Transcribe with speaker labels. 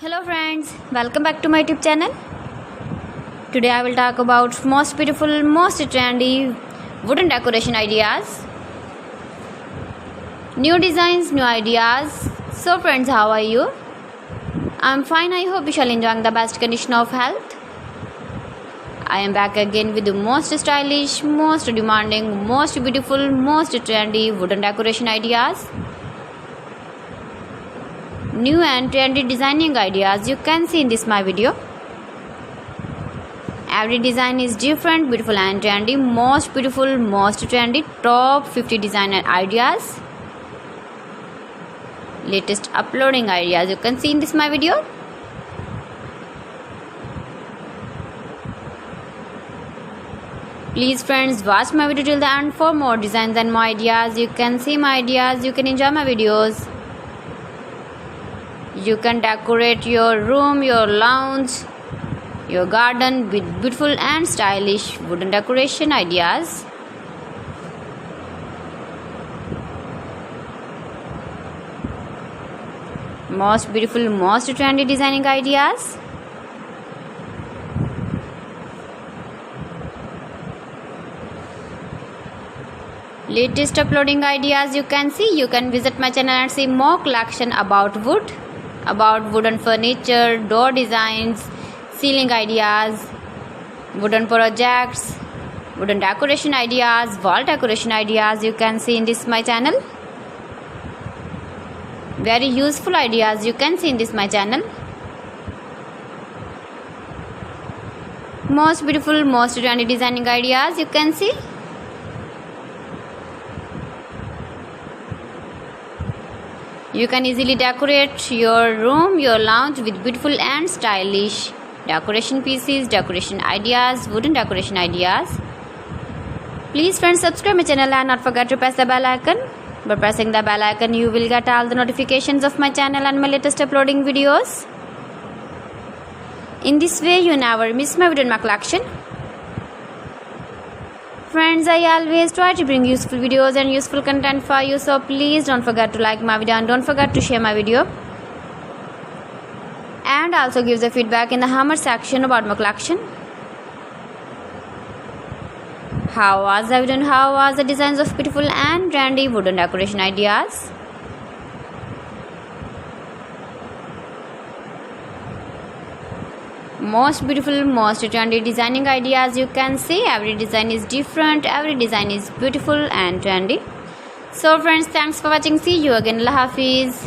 Speaker 1: Hello friends, welcome back to my YouTube channel. Today I will talk about most beautiful, most trendy wooden decoration ideas. New designs, new ideas. So friends, how are you? I'm fine. I hope you shall enjoy the best condition of health. I am back again with the most stylish, most demanding, most beautiful, most trendy wooden decoration ideas. New and trendy designing ideas you can see in this my video. Every design is different, beautiful and trendy. Most beautiful, most trendy, top 50 designer ideas. Latest uploading ideas you can see in this my video. Please friends, watch my video till the end for more designs and more ideas. You can see my ideas, you can enjoy my videos. You can decorate your room, your lounge, your garden with beautiful and stylish wooden decoration ideas. Most beautiful, most trendy designing ideas. Latest uploading ideas you can see. You can visit my channel and see more collection about wood, about wooden furniture, door designs, ceiling ideas, wooden projects, wooden decoration ideas, wall decoration ideas you can see in this my channel. Very useful ideas you can see in this my channel. Most beautiful, most trendy designing ideas you can see. You can easily decorate your room, your lounge with beautiful and stylish decoration pieces, decoration ideas, wooden decoration ideas. Please friends, subscribe my channel and not forget to press the bell icon. By pressing the bell icon, you will get all the notifications of my channel and my latest uploading videos. In this way, you never miss my video in my collection. Friends, I always try to bring useful videos and useful content for you, so please don't forget to like my video and don't forget to share my video. And also give the feedback in the comment section about my collection. How was the video and how was the designs of beautiful and trendy wooden decoration ideas? Most beautiful, most trendy designing ideas you can see. Every design is different, every design is beautiful and trendy. So friends, thanks for watching. See you again. Allah Hafiz.